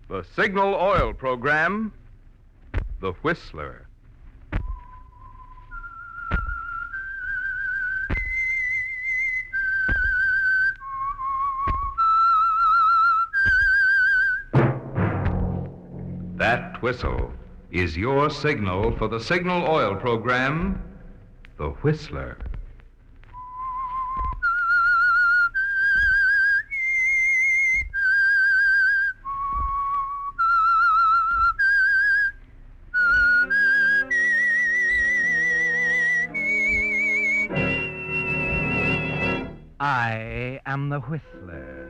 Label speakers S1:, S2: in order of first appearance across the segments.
S1: The Signal Oil Program, The Whistler. That whistle is your signal for the Signal Oil Program, The Whistler.
S2: I am the Whistler,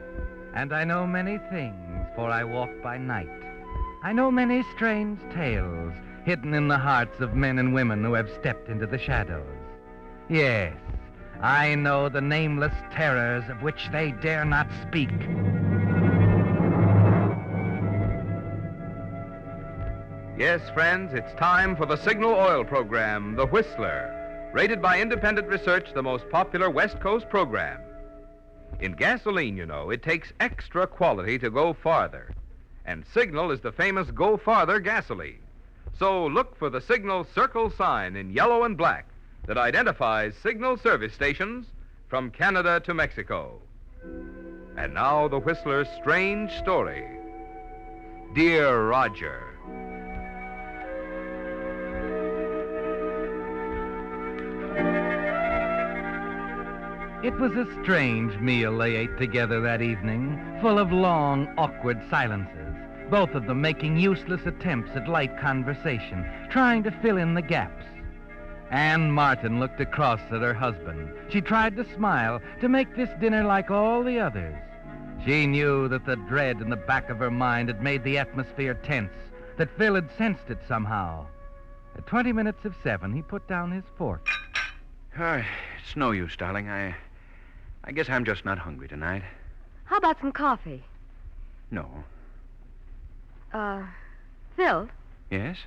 S2: and I know many things, for I walk by night. I know many strange tales hidden in the hearts of men and women who have stepped into the shadows. Yes, I know the nameless terrors of which they dare not speak.
S1: Yes, friends, it's time for the Signal Oil Program, The Whistler, rated by independent research the most popular West Coast program. In gasoline, you know, it takes extra quality to go farther. And Signal is the famous Go Farther gasoline. So look for the Signal Circle sign in yellow and black that identifies Signal service stations from Canada to Mexico. And now the Whistler's strange story. Dear Roger.
S2: It was a strange meal they ate together that evening, full of long, awkward silences, both of them making useless attempts at light conversation, trying to fill in the gaps. Anne Martin looked across at her husband. She tried to smile, to make this dinner like all the others. She knew that the dread in the back of her mind had made the atmosphere tense, that Phil had sensed it somehow. At 20 minutes of 7, he put down his fork.
S3: It's no use, darling. I guess I'm just not hungry tonight.
S4: How about some coffee?
S3: No.
S4: Phil,
S3: Yes?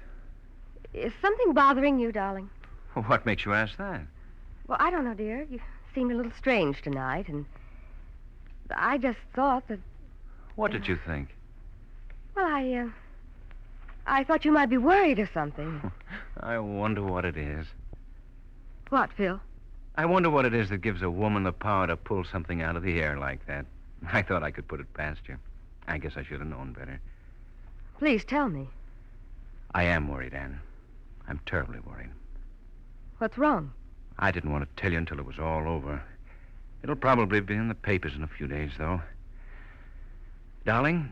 S4: is something bothering you, darling?
S3: Well, what makes you ask that?
S4: Well, I don't know, dear. You seemed a little strange tonight, and I just thought that...
S3: What did you think?
S4: Well, I thought you might be worried or something.
S3: I wonder what it is.
S4: What, Phil?
S3: I wonder what it is that gives a woman the power to pull something out of the air like that. I thought I could put it past you. I guess I should have known better.
S4: Please tell me.
S3: I am worried, Anne. I'm terribly worried.
S4: What's wrong?
S3: I didn't want to tell you until it was all over. It'll probably be in the papers in a few days, though. Darling,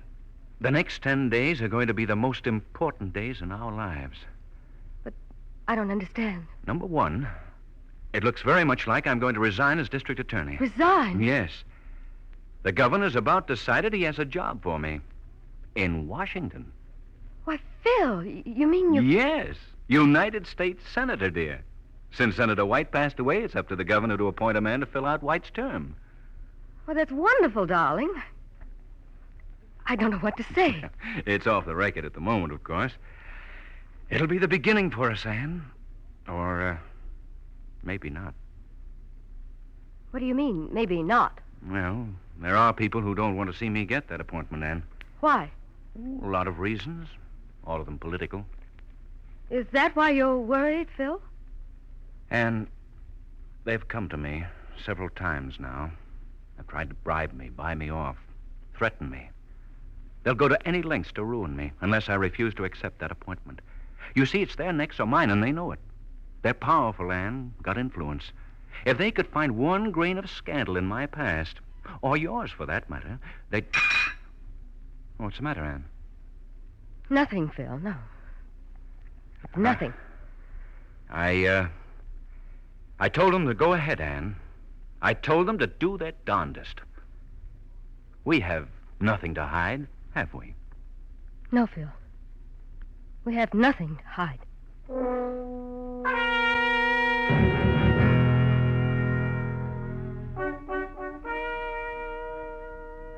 S3: the next 10 days are going to be the most important days in our lives.
S4: But I don't understand.
S3: Number one, it looks very much like I'm going to resign as district attorney.
S4: Resign?
S3: Yes. The governor's about decided he has a job for me. In Washington.
S4: Why, Phil, you mean you...
S3: Yes. United States Senator, dear. Since Senator White passed away, it's up to the governor to appoint a man to fill out White's term.
S4: Well, that's wonderful, darling. I don't know what to say.
S3: It's off the record at the moment, of course. It'll be the beginning for us, Anne. Or, maybe not.
S4: What do you mean, maybe not?
S3: Well, there are people who don't want to see me get that appointment, Anne.
S4: Why?
S3: A lot of reasons. All of them political.
S4: Is that why you're worried, Phil?
S3: And they've come to me several times now. They've tried to bribe me, buy me off, threaten me. They'll go to any lengths to ruin me unless I refuse to accept that appointment. You see, it's their necks or mine, and they know it. They're powerful, Anne, got influence. If they could find one grain of scandal in my past, or yours for that matter, they'd... What's the matter, Anne?
S4: Nothing, Phil, no. Nothing.
S3: I told them to go ahead, Anne. I told them to do their darndest. We have nothing to hide, have we?
S4: No, Phil. We have nothing to hide.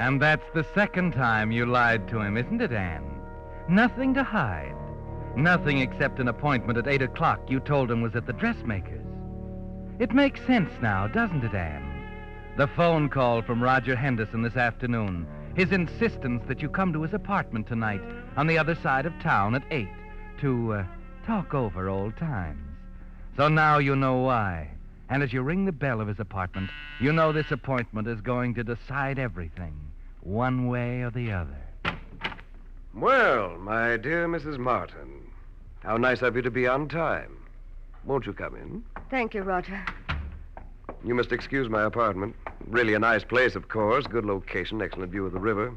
S2: And that's the second time you lied to him, isn't it, Anne? Nothing to hide. Nothing except an appointment at 8 o'clock you told him was at the dressmaker's. It makes sense now, doesn't it, Anne? The phone call from Roger Henderson this afternoon. his insistence that you come to his apartment tonight on the other side of town at 8 to talk over old times. So now you know why. And as you ring the bell of his apartment, you know this appointment is going to decide everything, one way or the other.
S5: Well, my dear Mrs. Martin, how nice of you to be on time. Won't you come in?
S4: Thank you, Roger.
S5: You must excuse my apartment. Really a nice place, of course. Good location, excellent view of the river.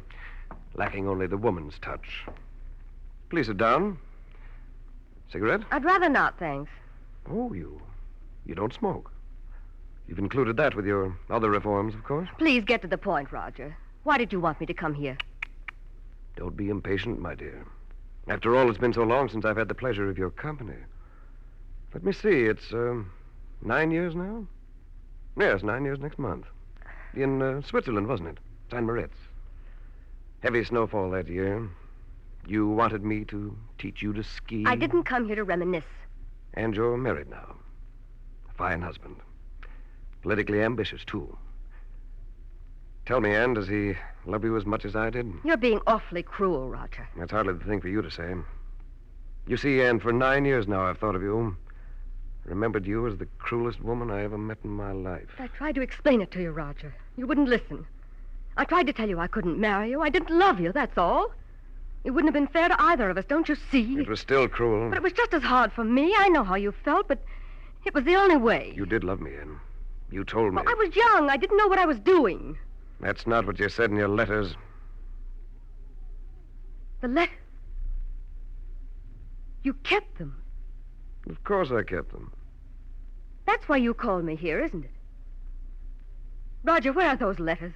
S5: Lacking only the woman's touch. Please sit down. Cigarette?
S4: I'd rather not, thanks.
S5: Oh, you don't smoke. You've included that with your other reforms, of course.
S4: Please get to the point, Roger. Why did you want me to come here?
S5: Don't be impatient, my dear. After all, it's been so long since I've had the pleasure of your company. Let me see, it's 9 years now? Yes, 9 years next month. In Switzerland, wasn't it? St. Moritz. Heavy snowfall that year. You wanted me to teach you to ski.
S4: I didn't come here to reminisce.
S5: And you're married now. A fine husband. Politically ambitious, too. Tell me, Anne, does he love you as much as I did?
S4: You're being awfully cruel, Roger.
S5: That's hardly the thing for you to say. You see, Anne, for 9 years now I've thought of you. Remembered you as the cruelest woman I ever met in my life.
S4: I tried to explain it to you, Roger. You wouldn't listen. I tried to tell you I couldn't marry you. I didn't love you, that's all. It wouldn't have been fair to either of us, don't you see?
S5: It was still cruel.
S4: But it was just as hard for me. I know how you felt, but it was the only way.
S5: You did love me, Anne. You told me.
S4: Well, I was young. I didn't know what I was doing.
S5: That's not what you said in your letters.
S4: The letter? You kept them.
S5: Of course I kept them.
S4: That's why you called me here, isn't it? Roger, where are those letters?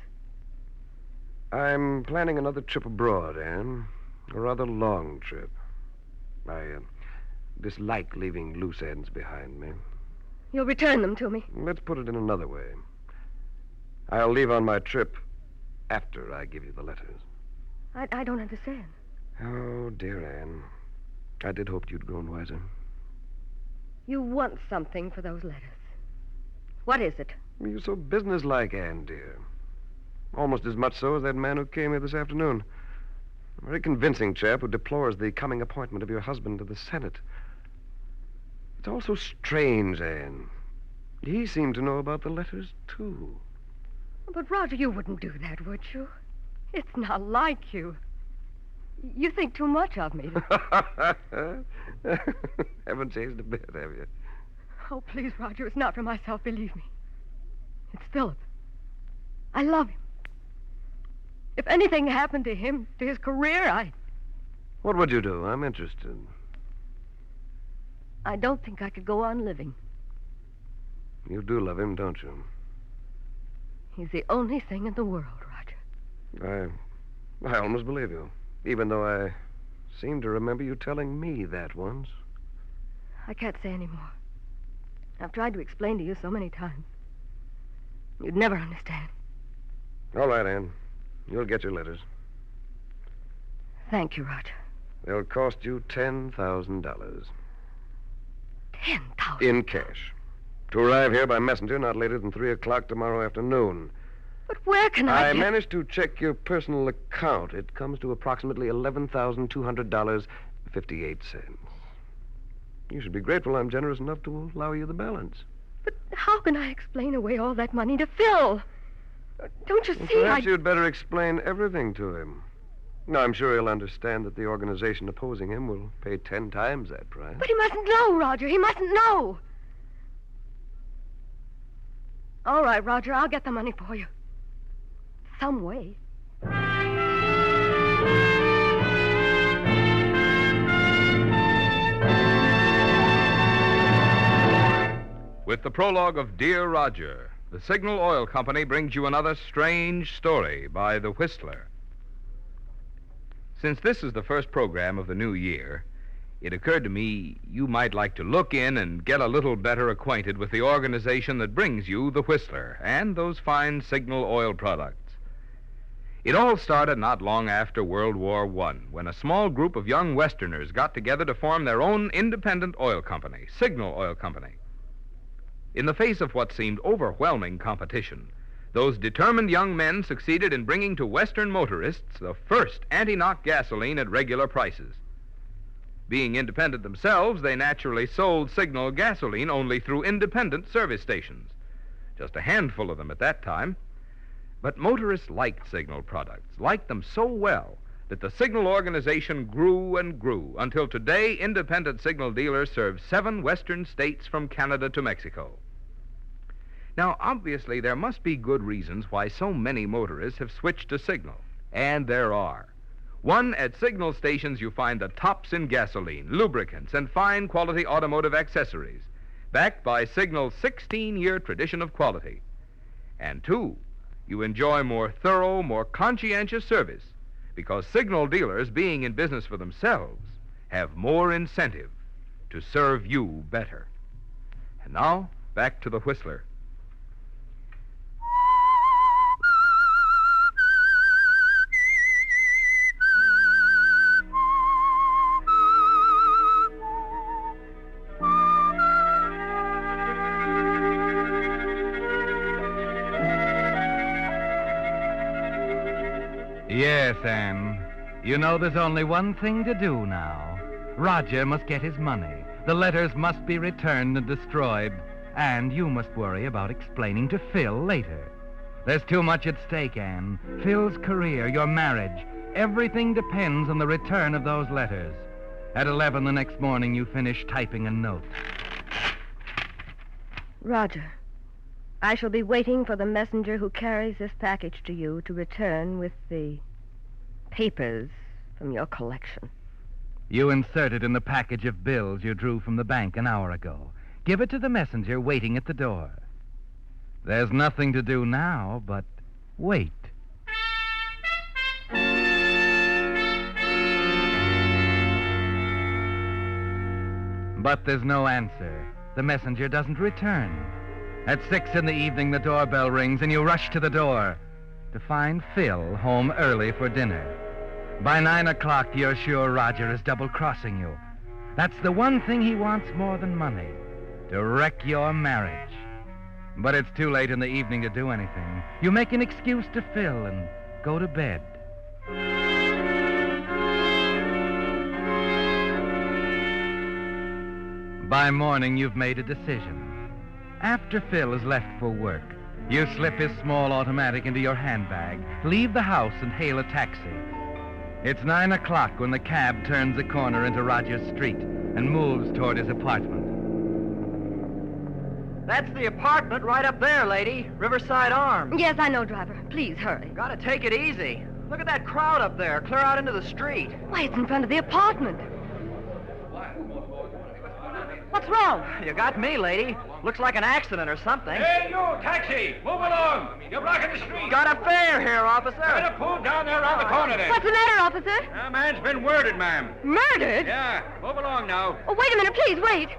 S5: I'm planning another trip abroad, Anne. A rather long trip. I dislike leaving loose ends behind me.
S4: You'll return them to me.
S5: Let's put it in another way. I'll leave on my trip after I give you the letters.
S4: I don't understand.
S5: Oh, dear Anne. I did hope you'd grown wiser.
S4: You want something for those letters. What is it?
S5: You're so businesslike, Anne, dear. Almost as much so as that man who came here this afternoon. A very convincing chap who deplores the coming appointment of your husband to the Senate. It's all so strange, Anne. He seemed to know about the letters, too.
S4: But, Roger, you wouldn't do that, would you? It's not like you. You think too much of me.
S5: Haven't changed a bit, have you?
S4: Oh, please, Roger, it's not for myself, believe me. It's Philip. I love him. If anything happened to him, to his career,
S5: What would you do? I'm interested.
S4: I don't think I could go on living.
S5: You do love him, don't you?
S4: He's the only thing in the world, Roger.
S5: I almost believe you. Even though I seem to remember you telling me that once.
S4: I can't say any more. I've tried to explain to you so many times. You'd never understand.
S5: All right, Anne. You'll get your letters.
S4: Thank you, Roger.
S5: They'll cost you $10,000.
S4: $10,000?
S5: In cash. To arrive here by messenger not later than 3 o'clock tomorrow afternoon.
S4: But where can I get...
S5: managed to check your personal account. It comes to approximately $11,200.58. You should be grateful I'm generous enough to allow you the balance.
S4: But how can I explain away all that money to Phil? Don't you see,
S5: Perhaps you'd better explain everything to him. Now, I'm sure he'll understand that the organization opposing him will pay 10 times that price.
S4: But he mustn't know, Roger. He mustn't know. All right, Roger, I'll get the money for you. Some way.
S1: With the prologue of Dear Roger, the Signal Oil Company brings you another strange story by The Whistler. Since this is the first program of the new year, it occurred to me you might like to look in and get a little better acquainted with the organization that brings you The Whistler and those fine Signal Oil products. It all started not long after World War I, when a small group of young Westerners got together to form their own independent oil company, Signal Oil Company. In the face of what seemed overwhelming competition, those determined young men succeeded in bringing to Western motorists the first anti-knock gasoline at regular prices. Being independent themselves, they naturally sold Signal gasoline only through independent service stations. Just a handful of them at that time. But motorists liked Signal products, liked them so well that the Signal organization grew and grew until today independent Signal dealers serve 7 western states from Canada to Mexico. Now, obviously, there must be good reasons why so many motorists have switched to Signal, and there are. One, at Signal stations you find the tops in gasoline, lubricants, and fine quality automotive accessories, backed by Signal's 16-year tradition of quality. And 2, you enjoy more thorough, more conscientious service, because Signal dealers, being in business for themselves, have more incentive to serve you better. And now, back to the Whistler.
S2: Yes, Anne. You know there's only one thing to do now. Roger must get his money. The letters must be returned and destroyed. And you must worry about explaining to Phil later. There's too much at stake, Anne. Phil's career, your marriage. Everything depends on the return of those letters. At 11 the next morning, you finish typing a note.
S4: Roger, I shall be waiting for the messenger who carries this package to you to return with the papers from your collection.
S2: You insert it in the package of bills you drew from the bank an hour ago. Give it to the messenger waiting at the door. There's nothing to do now but wait. But there's no answer. The messenger doesn't return. At 6 in the evening, the doorbell rings, and you rush to the door to find Phil home early for dinner. By 9 o'clock, you're sure Roger is double-crossing you. That's the one thing he wants more than money, to wreck your marriage. But it's too late in the evening to do anything. You make an excuse to Phil and go to bed. By morning, you've made a decision. After Phil has left for work, you slip his small automatic into your handbag, leave the house, and hail a taxi. It's 9 o'clock when the cab turns the corner into Rogers Street and moves toward his apartment.
S6: That's the apartment right up there, lady. Riverside Arms.
S4: Yes, I know, driver. Please, hurry.
S6: Gotta take it easy. Look at that crowd up there. Clear out into the street.
S4: Why, it's in front of the apartment. What's wrong?
S6: You got me, lady. Looks like an accident or something.
S3: Hey, you, taxi! Move along! You're blocking the street!
S6: Got a fare here, officer.
S3: Better pull down there around the corner then.
S4: What's the matter, officer?
S3: A man's been murdered, ma'am.
S4: Murdered?
S3: Yeah, move along now.
S4: Oh, wait a minute, please, wait.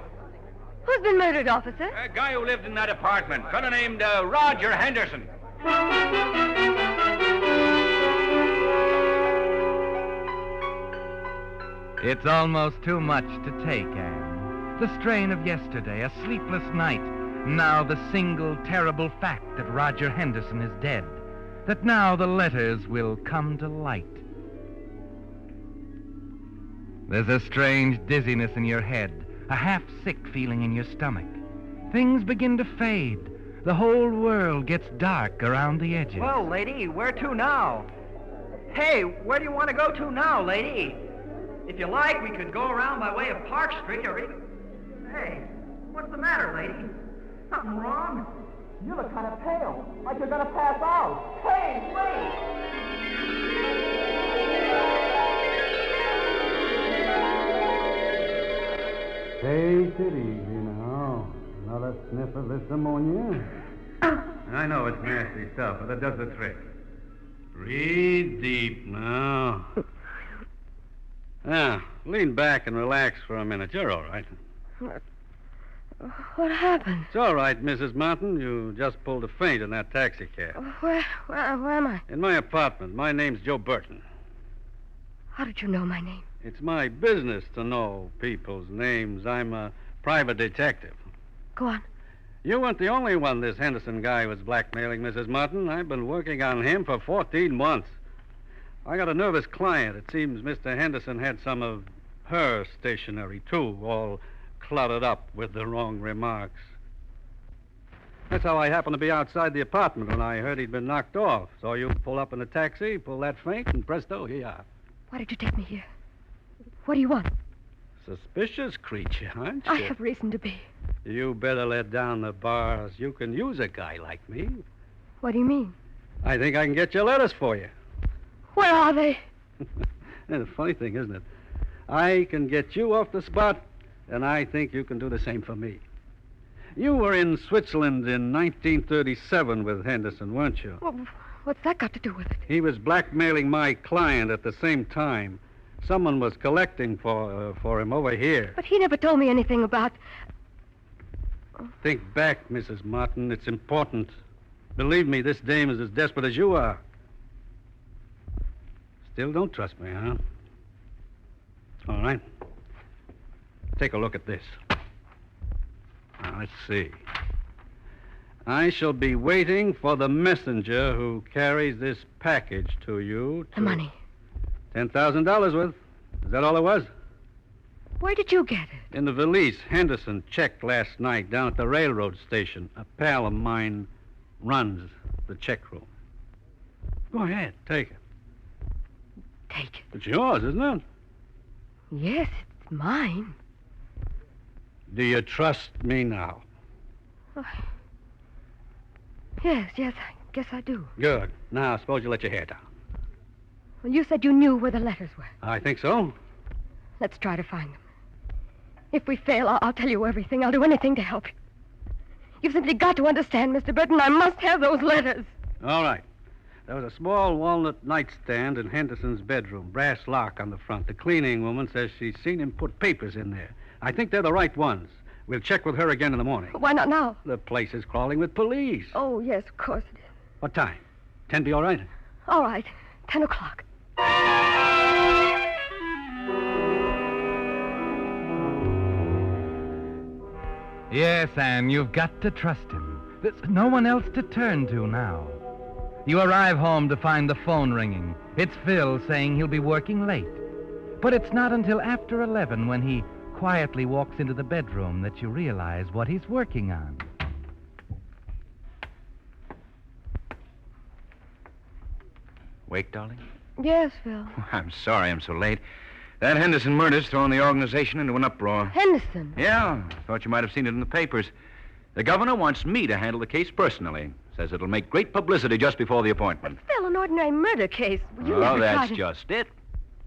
S4: Who's been murdered, officer?
S3: A guy who lived in that apartment. Fellow named Roger Henderson.
S2: It's almost too much to take, Anne. The strain of yesterday, a sleepless night. Now the single terrible fact that Roger Henderson is dead. That now the letters will come to light. There's a strange dizziness in your head, a half-sick feeling in your stomach. Things begin to fade. The whole world gets dark around the edges.
S6: Well, lady, where to now? Hey, where do you want to go to now, lady? If you like, we could go around by way of Park Street or even... Hey, what's the matter, lady? Something wrong? You look kind of pale, like you're gonna pass out. Hey, wait!
S7: Take it easy now. Another sniff of this ammonia. I know it's nasty stuff, but it does the trick. Breathe deep now. Now, lean back and relax for a minute. You're all right.
S4: What happened?
S7: It's all right, Mrs. Martin. You just pulled a feint in that taxi cab.
S4: Where am I?
S7: In my apartment. My name's Joe Burton.
S4: How did you know my name?
S7: It's my business to know people's names. I'm a private detective.
S4: Go on.
S7: You weren't the only one this Henderson guy was blackmailing, Mrs. Martin. I've been working on him for 14 months. I got a nervous client. It seems Mr. Henderson had some of her stationery, too, all cluttered up with the wrong remarks. That's how I happened to be outside the apartment when I heard he'd been knocked off. Saw you pull up in a taxi, pull that feint, and presto, here you are.
S4: Why did you take me here? What do you want?
S7: Suspicious creature, aren't you?
S4: I have reason to be.
S7: You better let down the bars. You can use a guy like me.
S4: What do you mean?
S7: I think I can get your letters for you.
S4: Where are they?
S7: That's a funny thing, isn't it? I can get you off the spot, and I think you can do the same for me. You were in Switzerland in 1937 with Henderson, weren't you?
S4: Well, what's that got to do with it?
S7: He was blackmailing my client at the same time. Someone was collecting for him over here.
S4: But he never told me anything about...
S7: Think back, Mrs. Martin. It's important. Believe me, this dame is as desperate as you are. Still don't trust me, huh? All right. Take a look at this. Now, let's see. I shall be waiting for the messenger who carries this package to you.
S4: The money.
S7: $10,000 worth. Is that all it was?
S4: Where did you get it?
S7: In the valise Henderson checked last night down at the railroad station. A pal of mine runs the check room. Go ahead, take it.
S4: Take it.
S7: It's yours, isn't it?
S4: Yes, it's mine.
S7: Do you trust me now?
S4: Yes, I guess I do.
S7: Good. Now, suppose you let your hair down.
S4: Well, you said you knew where the letters were.
S7: I think so.
S4: Let's try to find them. If we fail, I'll tell you everything. I'll do anything to help you. You've simply got to understand, Mr. Burton. I must have those letters.
S7: All right. There was a small walnut nightstand in Henderson's bedroom, brass lock on the front. The cleaning woman says she's seen him put papers in there. I think they're the right ones. We'll check with her again in the morning.
S4: Why not now?
S7: The place is crawling with police.
S4: Oh, yes, of course it is.
S7: What time? 10 be all right?
S4: All right, 10 o'clock.
S2: Yes, Anne, you've got to trust him. There's no one else to turn to now. You arrive home to find the phone ringing. It's Phil saying he'll be working late. But it's not until after 11 when he quietly walks into the bedroom that you realize what he's working on.
S3: Wake, darling?
S4: Yes, Phil.
S3: I'm sorry I'm so late. That Henderson murder's thrown the organization into an uproar.
S4: Henderson?
S3: Yeah, thought you might have seen it in the papers. The governor wants me to handle the case personally. Says it'll make great publicity just before the appointment.
S4: Phil, an ordinary murder case. You
S3: Oh,
S4: never
S3: that's
S4: tried to...
S3: just it.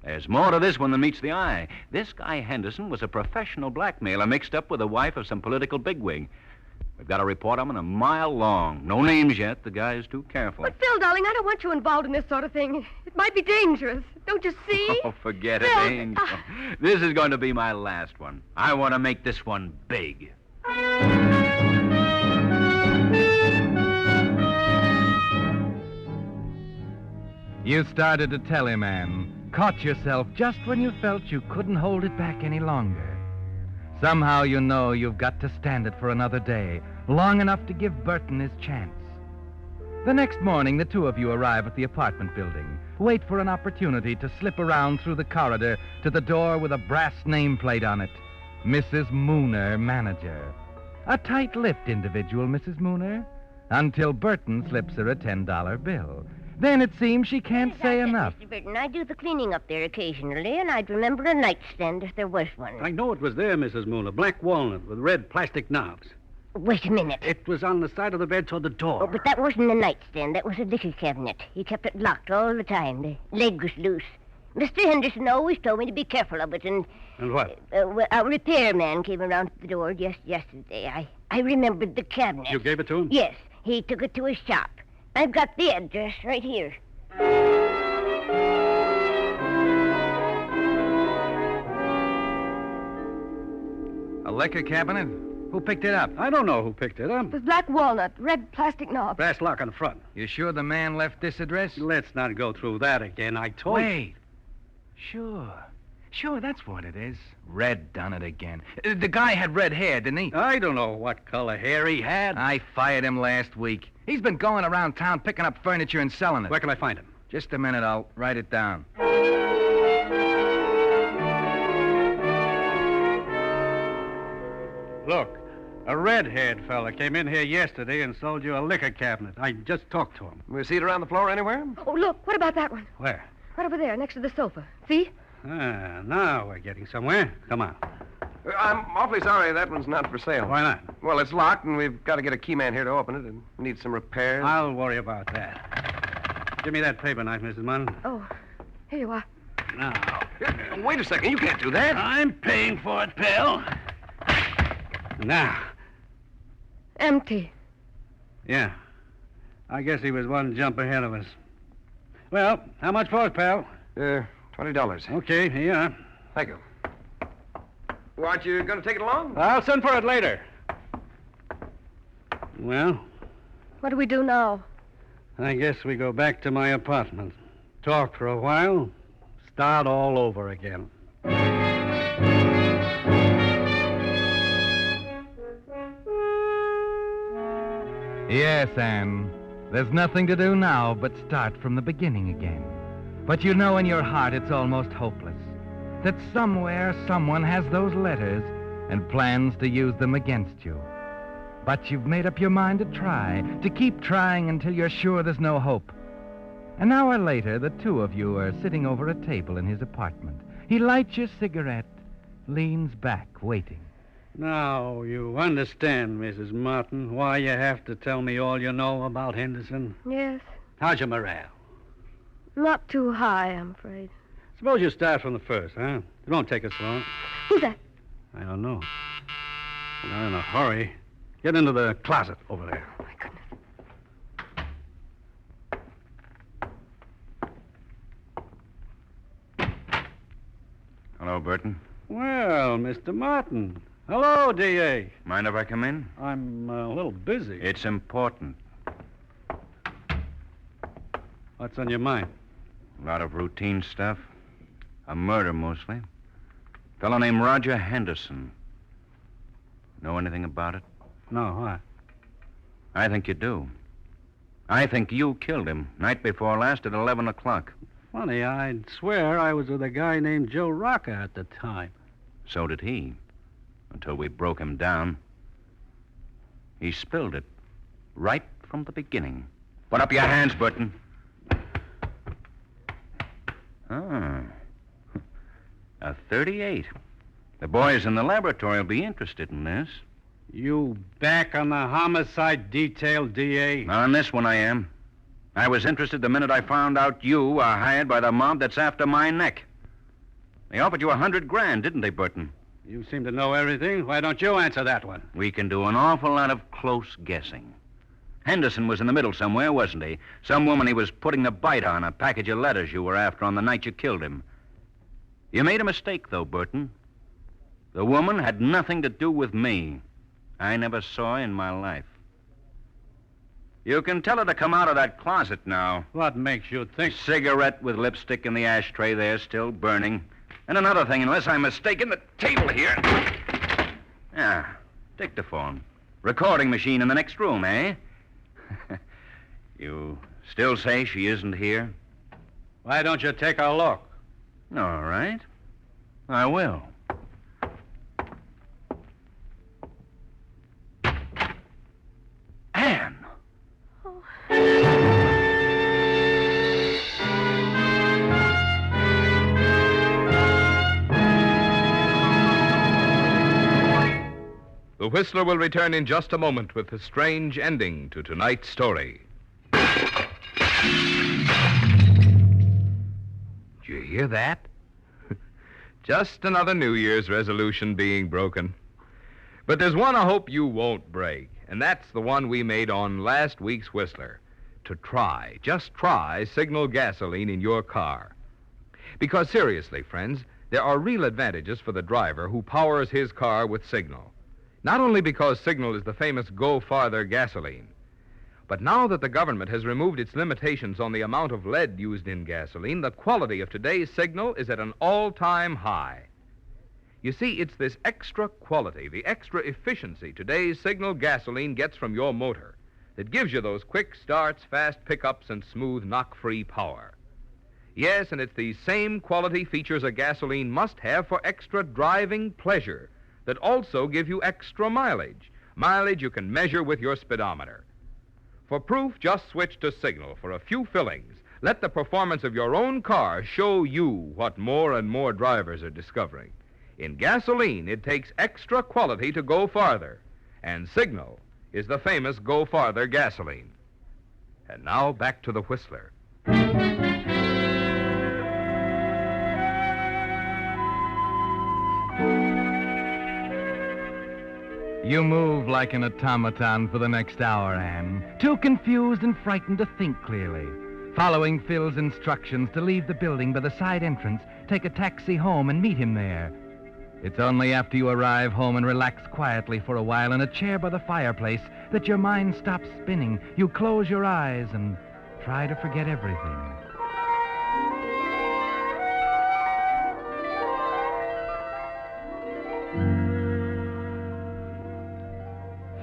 S3: There's more to this one than meets the eye. This guy Henderson was a professional blackmailer mixed up with the wife of some political bigwig. We've got a report on him a mile long. No names yet. The guy's too careful.
S4: But, Phil, darling, I don't want you involved in this sort of thing. It might be dangerous. Don't you see?
S3: Oh, forget it,
S4: Phil,
S3: Angel. This is going to be my last one. I want to make this one big.
S2: You started to tell him, Anne. Caught yourself just when you felt you couldn't hold it back any longer. Somehow you know you've got to stand it for another day, long enough to give Burton his chance. The next morning, the two of you arrive at the apartment building, wait for an opportunity to slip around through the corridor to the door with a brass nameplate on it. Mrs. Mooner, manager. A tight-lipped individual, Mrs. Mooner, until Burton slips her a $10 bill. Then it seems she can't say enough.
S8: Mr. Burton, I do the cleaning up there occasionally, and I'd remember a nightstand if there was one.
S7: I know it was there, Mrs. Moon, a black walnut with red plastic knobs.
S8: Wait a minute.
S7: It was on the side of the bed toward the door.
S8: Oh, but that wasn't a nightstand. That was a liquor cabinet. He kept it locked all the time. The leg was loose. Mr. Henderson always told me to be careful of it, and...
S7: And what?
S8: Well, a repairman came around to the door just yesterday. I remembered the cabinet.
S7: You gave it to him?
S8: Yes. He took it to his shop. I've got the address right here.
S2: A liquor cabinet? Who picked it up?
S7: I don't know who picked it up.
S4: It was black walnut, red plastic knob.
S7: Brass lock on the front.
S2: You sure the man left this address?
S7: Let's not go through that again. I told you.
S2: Wait. Sure. Sure, that's what it is. Red done it again. The guy had red hair, didn't he?
S7: I don't know what color hair he had.
S2: I fired him last week. He's been going around town picking up furniture and selling it.
S7: Where can I find him?
S2: Just a minute, I'll write it down.
S7: Look, a red-haired fella came in here yesterday and sold you a liquor cabinet. I just talked to him.
S5: We see it around the floor anywhere?
S4: Oh, look, what about that one?
S7: Where?
S4: Right over there, next to the sofa. See?
S7: Ah, now we're getting somewhere. Come on.
S5: I'm awfully sorry that one's not for sale.
S7: Why not?
S5: Well, it's locked, and we've got to get a key man here to open it. It needs some repairs.
S7: I'll worry about that. Give me that paper knife, Mrs. Munn.
S4: Oh, here you are.
S7: Now,
S5: Wait a second. You can't do that.
S7: I'm paying for it, pal. Now.
S4: Empty.
S7: Yeah. I guess he was one jump ahead of us. Well, how much for it, pal?
S5: $20.
S7: Okay, here you are.
S5: Thank you. Well, aren't you going to take it along?
S7: I'll send for it later. Well,
S4: What do we do now?
S7: I guess we go back to my apartment. Talk for a while. Start all over again.
S2: Yes, Anne. There's nothing to do now but start from the beginning again. But you know in your heart it's almost hopeless. That somewhere someone has those letters and plans to use them against you. But you've made up your mind to try, to keep trying until you're sure there's no hope. An hour later, the two of you are sitting over a table in his apartment. He lights your cigarette, leans back, waiting.
S7: Now, you understand, Mrs. Martin, why you have to tell me all you know about Henderson?
S4: Yes.
S7: How's your morale?
S4: Not too high, I'm afraid.
S7: Suppose you start from the first, huh? It won't take us long.
S4: Who's that?
S7: I don't know. We're not in a hurry. Get into the closet over there.
S4: Oh, my goodness.
S3: Hello, Burton.
S7: Well, Mr. Martin. Hello, D.A.
S3: Mind if I come in?
S7: I'm a little busy.
S3: It's important.
S7: What's on your mind?
S3: A lot of routine stuff. A murder, mostly. Fellow named Roger Henderson. Know anything about it?
S7: No, why?
S3: I think you do. I think you killed him night before last at 11 o'clock.
S7: Funny, I'd swear I was with a guy named Joe Rocca at the time.
S3: So did he. Until we broke him down. He spilled it. Right from the beginning. Put up your hands, Burton. Ah. A 38. The boys in the laboratory will be interested in this.
S7: You back on the homicide detail, D.A.?
S3: Not on this one, I am. I was interested the minute I found out you are hired by the mob that's after my neck. They offered you $100,000, didn't they, Burton?
S7: You seem to know everything. Why don't you answer that one?
S3: We can do an awful lot of close guessing. Henderson was in the middle somewhere, wasn't he? Some woman he was putting the bite on, a package of letters you were after on the night you killed him. You made a mistake, though, Burton. The woman had nothing to do with me. I never saw her in my life. You can tell her to come out of that closet now.
S7: What makes you think...
S3: Cigarette with lipstick in the ashtray there, still burning. And another thing, unless I'm mistaken, the table here. Yeah, dictaphone. Recording machine in the next room, eh? You still say she isn't here?
S7: Why don't you take a look?
S3: All right. I will. Anne!
S1: The Whistler will return in just a moment with a strange ending to tonight's story. Did you hear that? Just another New Year's resolution being broken. But there's one I hope you won't break, and that's the one we made on last week's Whistler. To try, just try Signal gasoline in your car. Because seriously, friends, there are real advantages for the driver who powers his car with Signal. Not only because Signal is the famous Go Farther gasoline, But now that the government has removed its limitations on the amount of lead used in gasoline, the quality of today's Signal is at an all-time high. You see, it's this extra quality, the extra efficiency today's Signal gasoline gets from your motor that gives you those quick starts, fast pickups, and smooth knock-free power. Yes, and it's these same quality features a gasoline must have for extra driving pleasure that also give you extra mileage, mileage you can measure with your speedometer. For proof, just switch to Signal for a few fillings. Let the performance of your own car show you what more and more drivers are discovering. In gasoline, it takes extra quality to go farther, and Signal is the famous Go Farther gasoline. And now back to the Whistler.
S2: You move like an automaton for the next hour, Anne. Too confused and frightened to think clearly. Following Phil's instructions to leave the building by the side entrance, take a taxi home and meet him there. It's only after you arrive home and relax quietly for a while in a chair by the fireplace that your mind stops spinning. You close your eyes and try to forget everything.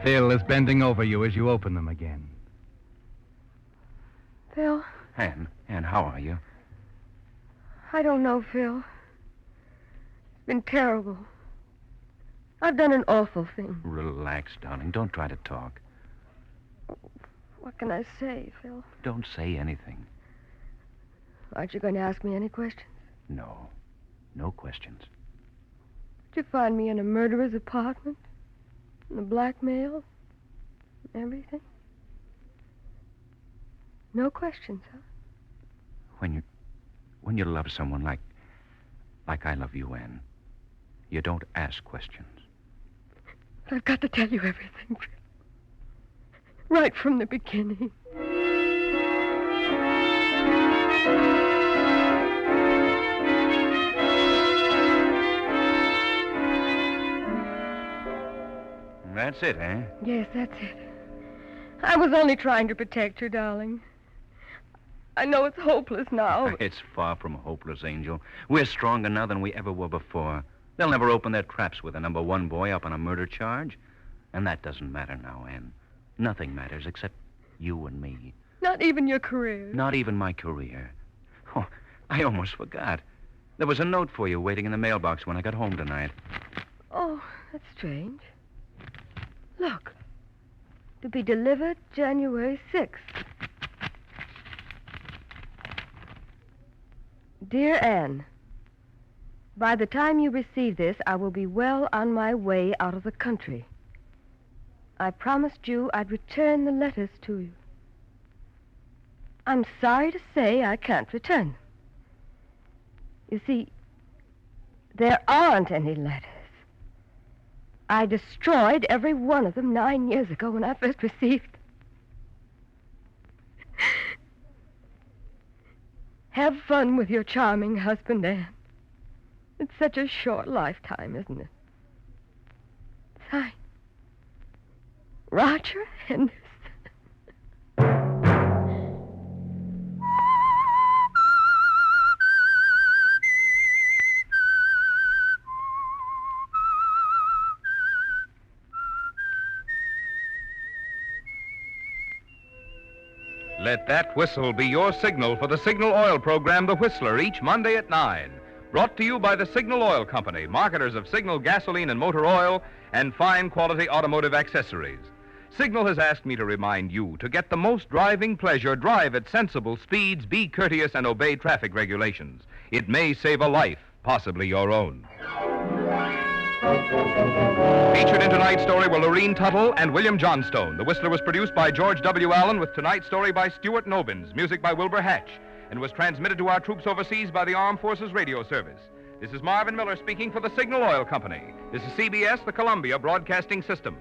S2: Phil is bending over you as you open them again.
S4: Phil,
S3: Anne, how are you?
S4: I don't know, Phil. It's been terrible. I've done an awful thing.
S3: Relax, darling. Don't try to talk.
S4: What can I say, Phil?
S3: Don't say anything.
S4: Aren't you going to ask me any questions?
S3: No. No questions.
S4: Did you find me in a murderer's apartment? And the blackmail? And everything? No questions, huh?
S3: When you love someone like I love you, Anne, you don't ask questions.
S4: I've got to tell you everything, Phil. Right from the beginning.
S3: That's it, eh?
S4: Yes, that's it. I was only trying to protect you, darling. I know it's hopeless now.
S3: It's far from hopeless, Angel. We're stronger now than we ever were before. They'll never open their traps with a number one boy up on a murder charge. And that doesn't matter now, Anne. Nothing matters except you and me.
S4: Not even your career.
S3: Not even my career. Oh, I almost forgot. There was a note for you waiting in the mailbox when I got home tonight.
S4: Oh, that's strange. Look. To be delivered January 6th. Dear Anne, by the time you receive this, I will be well on my way out of the country. I promised you I'd return the letters to you. I'm sorry to say I can't return them. You see, there aren't any letters. I destroyed every one of them 9 years ago when I first received them. Have fun with your charming husband, Anne. It's such a short lifetime, isn't it? Signed, Roger Henderson.
S1: Let that whistle be your signal for the Signal Oil program, The Whistler, each Monday at 9. Brought to you by the Signal Oil Company, marketers of Signal gasoline and motor oil and fine quality automotive accessories. Signal has asked me to remind you to get the most driving pleasure, drive at sensible speeds, be courteous, and obey traffic regulations. It may save a life, possibly your own. Featured in tonight's story were Lorene Tuttle and William Johnstone. The Whistler was produced by George W. Allen with tonight's story by Stuart Nobins, music by Wilbur Hatch, and was transmitted to our troops overseas by the Armed Forces Radio Service. This is Marvin Miller speaking for the Signal Oil Company. This is CBS, the Columbia Broadcasting System.